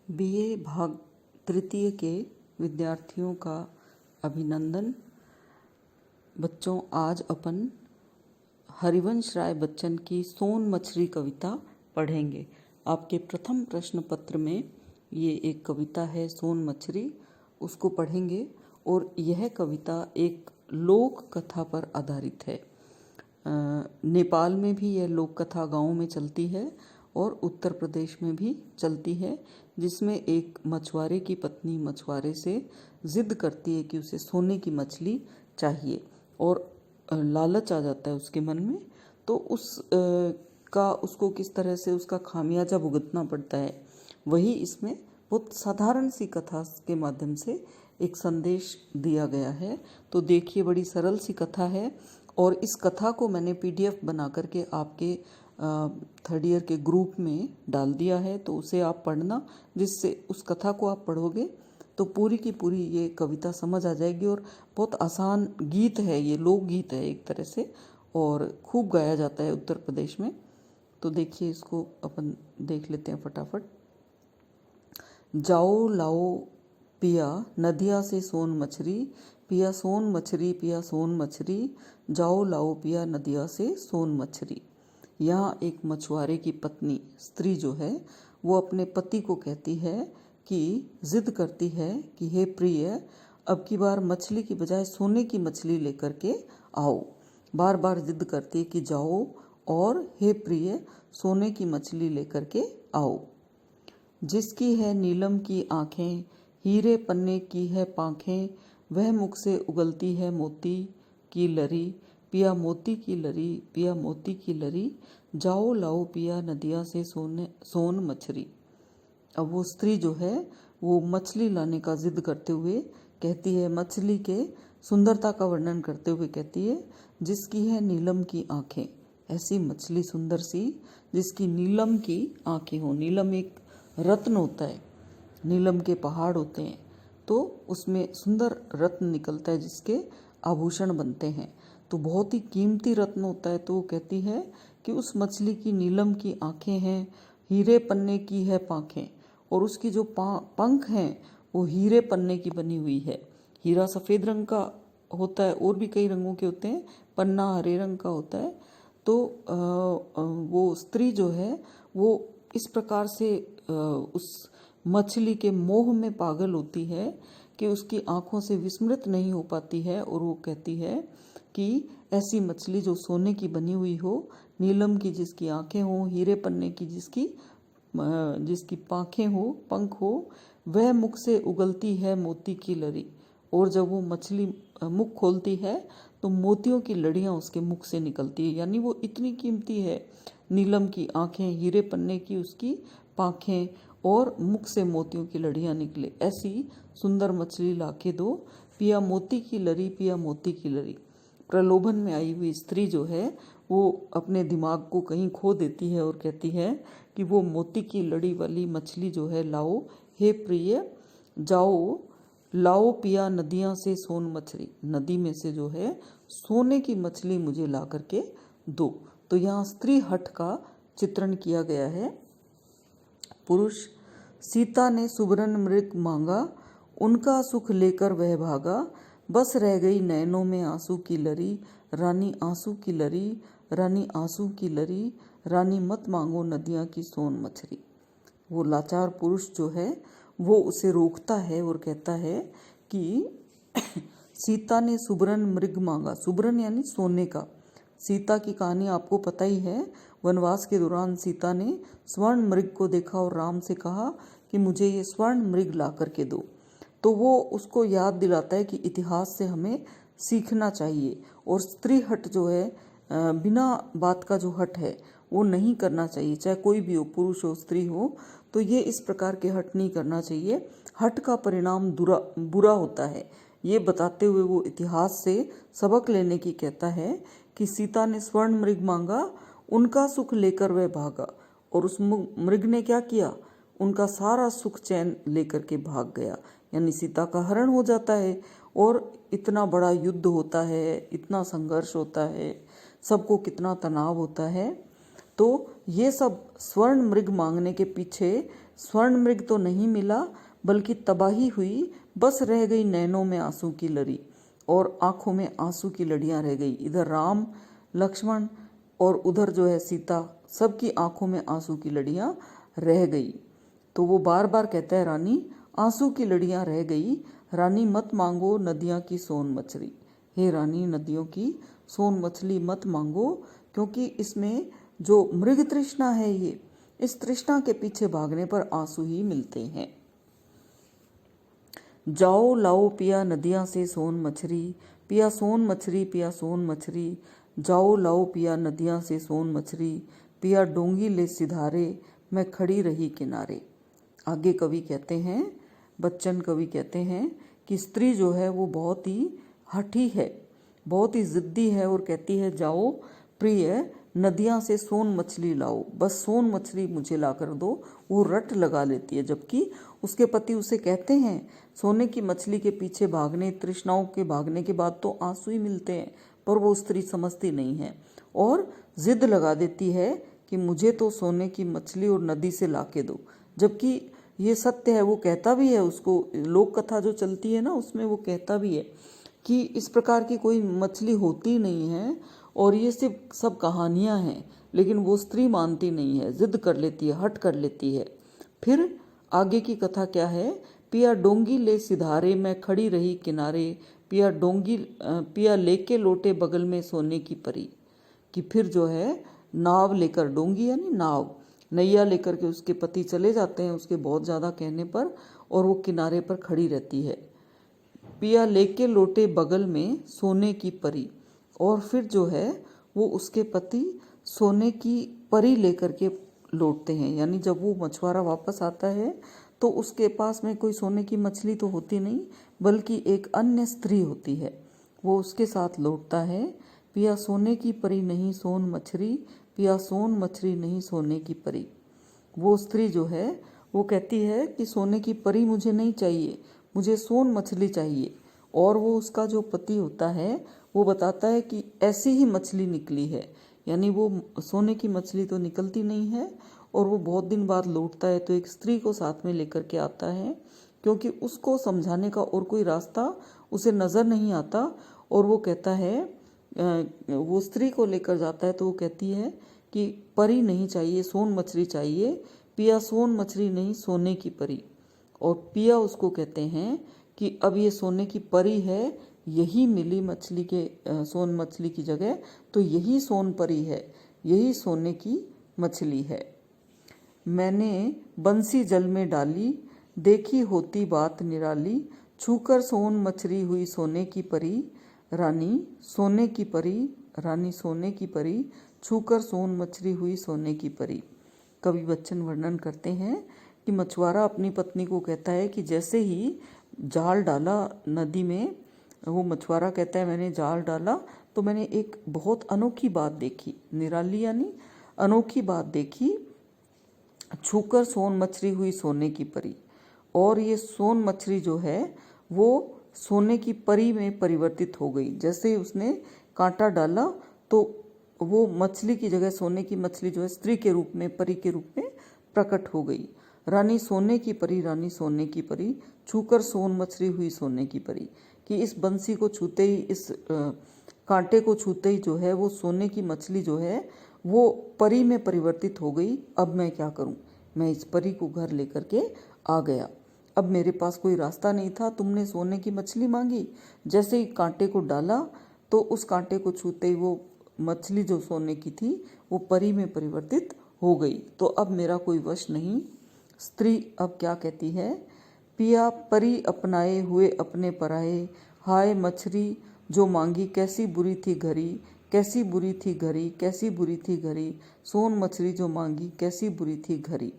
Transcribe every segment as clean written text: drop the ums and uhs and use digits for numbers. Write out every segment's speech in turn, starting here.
BA भाग तृतीय के विद्यार्थियों का अभिनंदन। बच्चों, आज अपन हरिवंश राय बच्चन की सोन मछली कविता पढ़ेंगे। आपके प्रथम प्रश्न पत्र में ये एक कविता है सोन मछली, उसको पढ़ेंगे। और यह कविता एक लोक कथा पर आधारित है। नेपाल में भी यह लोक कथा गाँव में चलती है और उत्तर प्रदेश में भी चलती है, जिसमें एक मछुआरे की पत्नी मछुआरे से जिद करती है कि उसे सोने की मछली चाहिए और लालच आ जाता है उसके मन में। तो उसको किस तरह से उसका खामियाजा भुगतना पड़ता है, वही इसमें बहुत साधारण सी कथा के माध्यम से एक संदेश दिया गया है। तो देखिए, बड़ी सरल सी कथा है और इस कथा को मैंने PDF बना करके आपके 3rd ईयर के ग्रुप में डाल दिया है, तो उसे आप पढ़ना। जिससे उस कथा को आप पढ़ोगे तो पूरी की पूरी ये कविता समझ आ जाएगी। और बहुत आसान गीत है, ये लोकगीत है एक तरह से, और खूब गाया जाता है उत्तर प्रदेश में। तो देखिए, इसको अपन देख लेते हैं फटाफट। जाओ लाओ पिया नदिया से सोन मछली, पिया सोन मछली, पिया सोन मछली, जाओ लाओ पिया नदिया से सोन मछली। यहाँ एक मछुआरे की पत्नी स्त्री जो है वो अपने पति को कहती है कि जिद करती है कि हे प्रिय, अब की बार मछली की बजाय सोने की मछली लेकर के आओ। बार बार जिद करती है कि जाओ और हे प्रिय, सोने की मछली लेकर के आओ। जिसकी है नीलम की आँखें, हीरे पन्ने की है पाँखें, वह मुख से उगलती है मोती की लरी, पिया मोती की लरी, पिया मोती की लरी, जाओ लाओ पिया नदिया से सोन मछली। अब वो स्त्री जो है वो मछली लाने का जिद करते हुए कहती है, मछली के सुंदरता का वर्णन करते हुए कहती है, जिसकी है नीलम की आँखें, ऐसी मछली सुंदर सी जिसकी नीलम की आँखें हो। नीलम एक रत्न होता है, नीलम के पहाड़ होते हैं, तो उसमें सुंदर रत्न निकलता है जिसके आभूषण बनते हैं। तो बहुत ही कीमती रत्न होता है। तो वो कहती है कि उस मछली की नीलम की आँखें हैं, हीरे पन्ने की है पाँखें, और उसकी जो पंख हैं वो हीरे पन्ने की बनी हुई है। हीरा सफ़ेद रंग का होता है और भी कई रंगों के होते हैं, पन्ना हरे रंग का होता है। तो वो स्त्री जो है वो इस प्रकार से उस मछली के मोह में पागल होती है कि उसकी आंखों से विस्मृत नहीं हो पाती है। और वो कहती है कि ऐसी मछली जो सोने की बनी हुई हो, नीलम की जिसकी आंखें हो, हीरे पन्ने की जिसकी पाँखें हो, पंख हो, वह मुख से उगलती है मोती की लरी। और जब वो मछली मुख खोलती है तो मोतियों की लड़ियाँ उसके मुख से निकलती है। यानी वो इतनी कीमती है, नीलम की आंखें, हीरे पन्ने की उसकी पाँखें और मुख से मोतियों की लड़ियाँ निकले, ऐसी सुंदर मछली लाके दो, पिया मोती की लरी, पिया मोती की लरी। प्रलोभन में आई हुई स्त्री जो है वो अपने दिमाग को कहीं खो देती है और कहती है कि वो मोती की लड़ी वाली मछली जो है लाओ, हे प्रिय, जाओ लाओ पिया नदियाँ से सोन मछली, नदी में से जो है सोने की मछली मुझे ला करके दो। तो यहाँ स्त्री हठ का चित्रण किया गया है। पुरुष, सीता ने सुबरन मृग मांगा, उनका सुख लेकर वह भागा, बस रह गई नैनों में आंसू की लरी, रानी आंसू की लरी, रानी आंसू की लरी, रानी मत मांगो नदियाँ की सोन मछली। वो लाचार पुरुष जो है वो उसे रोकता है और कहता है कि सीता ने सुबरन मृग मांगा। सुबरन यानी सोने का। सीता की कहानी आपको पता ही है। वनवास के दौरान सीता ने स्वर्ण मृग को देखा और राम से कहा कि मुझे ये स्वर्ण मृग ला करके दो। तो वो उसको याद दिलाता है कि इतिहास से हमें सीखना चाहिए। और स्त्री हट जो है, बिना बात का जो हट है वो नहीं करना चाहिए, चाहे कोई भी हो, पुरुष हो स्त्री हो। तो ये इस प्रकार के हट नहीं करना चाहिए। हट का परिणाम बुरा होता है, ये बताते हुए वो इतिहास से सबक लेने की कहता है कि सीता ने स्वर्ण मृग मांगा, उनका सुख लेकर वह भागा। और उस मृग ने क्या किया, उनका सारा सुख चैन लेकर के भाग गया। यानी सीता का हरण हो जाता है और इतना बड़ा युद्ध होता है, इतना संघर्ष होता है, सबको कितना तनाव होता है। तो ये सब स्वर्ण मृग मांगने के पीछे स्वर्ण मृग तो नहीं मिला, बल्कि तबाही हुई, बस रह गई नैनों में आंसू की लड़ी, और आंखों में आंसू की लड़ियां रह गई। इधर राम लक्ष्मण और उधर जो है सीता, सबकी आंखों में आंसू की लड़ियां रह गई। तो वो बार बार कहता है, रानी आंसू की लड़ियां रह गई, रानी मत मांगो नदियां की सोन मछली। हे रानी, नदियों की सोन मछली मत मांगो, क्योंकि इसमें जो मृग तृष्णा है, ये इस तृष्णा के पीछे भागने पर आंसू ही मिलते हैं। जाओ लाओ पिया नदियां से सोन मछली, पिया सोन मछली, पिया सोन मछली। जाओ लाओ पिया नदियां से सोन मछली, पिया डोंगी ले सिधारे, मैं खड़ी रही किनारे। आगे कवि कहते हैं, बच्चन कवि कहते हैं कि स्त्री जो है वो बहुत ही हठी है, बहुत ही जिद्दी है, और कहती है जाओ प्रिय नदियां से सोन मछली लाओ, बस सोन मछली मुझे ला कर दो। वो रट लगा लेती है, जबकि उसके पति उसे कहते हैं सोने की मछली के पीछे भागने, तृष्णाओं के भागने के बाद तो आंसू ही मिलते हैं, पर वो स्त्री समझती नहीं है और जिद लगा देती है कि मुझे तो सोने की मछली और नदी से ला के दो। जबकि ये सत्य है, वो कहता भी है, उसको लोक कथा जो चलती है ना, उसमें वो कहता भी है कि इस प्रकार की कोई मछली होती नहीं है और ये सिर्फ सब कहानियां हैं, लेकिन वो स्त्री मानती नहीं है, जिद कर लेती है, हट कर लेती है। फिर आगे की कथा क्या है, पिया डोंगी ले सिधारे, मैं खड़ी रही किनारे, पिया लेके लोटे बगल में सोने की परी। कि फिर जो है नाव लेकर, डोंगी यानी नाव, नैया लेकर के उसके पति चले जाते हैं उसके बहुत ज़्यादा कहने पर, और वो किनारे पर खड़ी रहती है। पिया लेके लोटे बगल में सोने की परी, और फिर जो है वो उसके पति सोने की परी लेकर के लौटते हैं। यानी जब वो मछुआरा वापस आता है तो उसके पास में कोई सोने की मछली तो होती नहीं, बल्कि एक अन्य स्त्री होती है, वो उसके साथ लौटता है। पिया सोने की परी नहीं सोन मछली, पिया सोन मछली नहीं सोने की परी। वो स्त्री जो है वो कहती है कि सोने की परी मुझे नहीं चाहिए, मुझे सोन मछली चाहिए। और वो उसका जो पति होता है वो बताता है कि ऐसी ही मछली निकली है, यानी वो सोने की मछली तो निकलती नहीं है। और वो बहुत दिन बाद लौटता है तो एक स्त्री को साथ में लेकर के आता है, क्योंकि उसको समझाने का और कोई रास्ता उसे नज़र नहीं आता। और वो कहता है, वो स्त्री को लेकर जाता है तो वो कहती है कि परी नहीं चाहिए, सोन मछली चाहिए, पिया सोन मछली नहीं सोने की परी। और पिया उसको कहते हैं कि अब ये सोने की परी है, यही मिली मछली के सोन मछली की जगह, तो यही सोन परी है, यही सोने की मछली है। मैंने बंसी जल में डाली, देखी होती बात निराली, छूकर सोन मछली हुई सोने की परी, रानी सोने की परी, रानी सोने की परी, छूकर सोन मछली हुई सोने की परी। कवि बच्चन वर्णन करते हैं कि मछुआरा अपनी पत्नी को कहता है कि जैसे ही जाल डाला नदी में, वो मछुआरा कहता है मैंने जाल डाला तो मैंने एक बहुत अनोखी बात देखी, निराली यानी अनोखी बात देखी, छूकर सोन मछली हुई सोने की परी। और ये सोन मछली जो है वो सोने की परी में परिवर्तित हो गई। जैसे ही उसने कांटा डाला तो वो मछली की जगह सोने की मछली जो है स्त्री के रूप में, परी के रूप में प्रकट हो गई। रानी सोने की परी, रानी सोने की परी, छूकर सोन मछली हुई सोने की परी। कि इस बंसी को छूते ही, इस कांटे को छूते ही जो है वो सोने की मछली जो है वो परी में परिवर्तित हो गई। अब मैं क्या करूं, मैं इस परी को घर लेकर के आ गया। अब मेरे पास कोई रास्ता नहीं था, तुमने सोने की मछली मांगी, जैसे ही कांटे को डाला तो उस कांटे को छूते ही वो मछली जो सोने की थी वो परी में परिवर्तित हो गई, तो अब मेरा कोई वश नहीं। स्त्री अब क्या कहती है, पिया परी अपनाए हुए अपने पराए, हाय मछली जो मांगी कैसी बुरी थी घरी, कैसी बुरी थी घरी, कैसी बुरी थी घरी, सोन मछली जो मांगी कैसी बुरी थी घरी।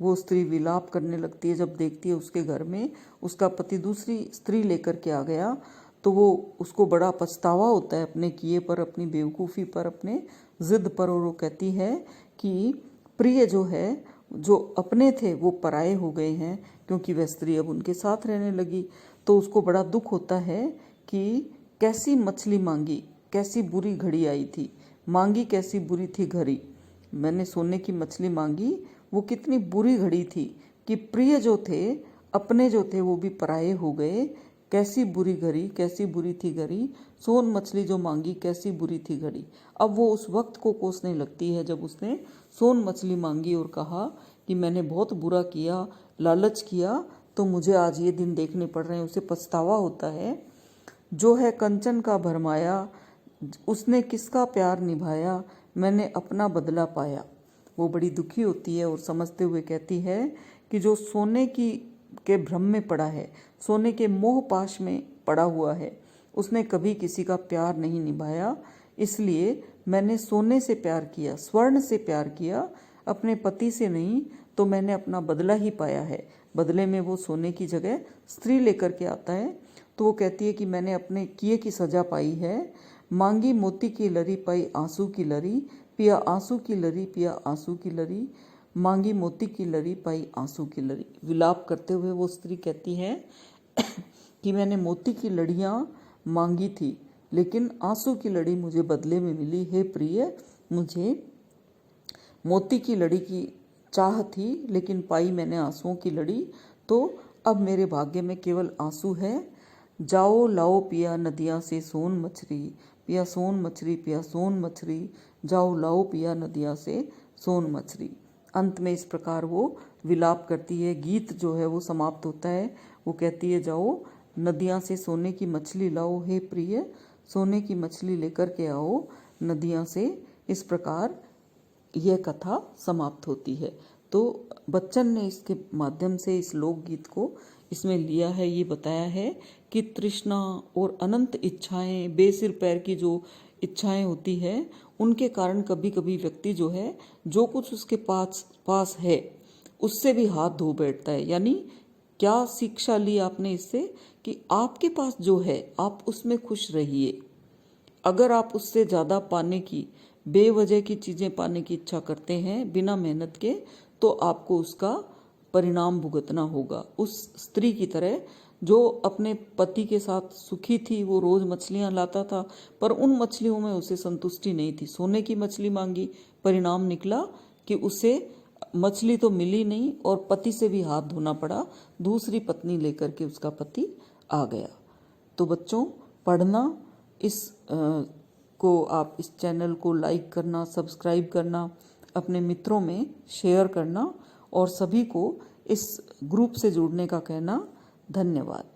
वो स्त्री विलाप करने लगती है जब देखती है उसके घर में उसका पति दूसरी स्त्री लेकर के आ गया, तो वो उसको बड़ा पछतावा होता है अपने किए पर, अपनी बेवकूफ़ी पर, अपने जिद पर। और वो कहती है कि प्रिय जो है, जो अपने थे वो पराये हो गए हैं, क्योंकि वह स्त्री अब उनके साथ रहने लगी। तो उसको बड़ा दुख होता है कि कैसी मछली मांगी, कैसी बुरी घड़ी आई थी, मांगी कैसी बुरी थी घड़ी। मैंने सोने की मछली मांगी, वो कितनी बुरी घड़ी थी कि प्रिय जो थे, अपने जो थे वो भी पराये हो गए। कैसी बुरी घड़ी, कैसी बुरी थी घड़ी, सोन मछली जो मांगी कैसी बुरी थी घड़ी। अब वो उस वक्त को कोसने लगती है जब उसने सोन मछली मांगी और कहा कि मैंने बहुत बुरा किया, लालच किया, तो मुझे आज ये दिन देखने पड़ रहे हैं। उसे पछतावा होता है। जो है कंचन का भरमाया, उसने किसका प्यार निभाया, मैंने अपना बदला पाया। वो बड़ी दुखी होती है और समझते हुए कहती है कि जो सोने की के भ्रम में पड़ा है, सोने के मोह पाश में पड़ा हुआ है, उसने कभी किसी का प्यार नहीं निभाया। इसलिए मैंने सोने से प्यार किया, स्वर्ण से प्यार किया, अपने पति से नहीं, तो मैंने अपना बदला ही पाया है। बदले में वो सोने की जगह स्त्री लेकर के आता है। तो वो कहती है कि मैंने अपने किए की सजा पाई है। मांगी मोती की लरी, पाई आंसू की लरी, पिया आंसू की लरी, पिया आंसू की लरी, मांगी मोती की लरी, पाई आंसू की लरी। विलाप करते हुए वो स्त्री कहती है कि मैंने मोती की लड़ियाँ मांगी थी, लेकिन आंसू की लड़ी मुझे बदले में मिली। हे प्रिय, मुझे मोती की लड़ी की चाह थी, लेकिन पाई मैंने आंसुओं की लड़ी, तो अब मेरे भाग्य में केवल आंसू है। जाओ लाओ पिया नदियाँ से सोन मछली, पिया सोन मछली, पिया सोन मछली, जाओ लाओ पिया नदियाँ से सोन मछली। अंत में इस प्रकार वो विलाप करती है। गीत जो है वो समाप्त होता है। वो कहती है, जाओ नदियाँ से सोने की मछली लाओ, हे प्रिय सोने की मछली लेकर के आओ नदियाँ से। इस प्रकार यह कथा समाप्त होती है। तो बच्चन ने इसके माध्यम से इस लोकगीत को इसमें लिया है, ये बताया है कि तृष्णा और अनंत इच्छाएं, बेसिर पैर की जो इच्छाएं होती है, उनके कारण कभी कभी व्यक्ति जो है, जो कुछ उसके पास है उससे भी हाथ धो बैठता है। यानी क्या शिक्षा ली आपने इससे कि आपके पास जो है आप उसमें खुश रहिए। अगर आप उससे ज़्यादा पाने की, बेवजह की चीज़ें पाने की इच्छा करते हैं बिना मेहनत के, तो आपको उसका परिणाम भुगतना होगा। उस स्त्री की तरह जो अपने पति के साथ सुखी थी, वो रोज़ मछलियाँ लाता था, पर उन मछलियों में उसे संतुष्टि नहीं थी। सोने की मछली मांगी, परिणाम निकला कि उसे मछली तो मिली नहीं और पति से भी हाथ धोना पड़ा। दूसरी पत्नी लेकर के उसका पति आ गया। तो बच्चों, पढ़ना, आप इस चैनल को लाइक करना, सब्सक्राइब करना, अपने मित्रों में शेयर करना और सभी को इस ग्रुप से जुड़ने का कहना। धन्यवाद।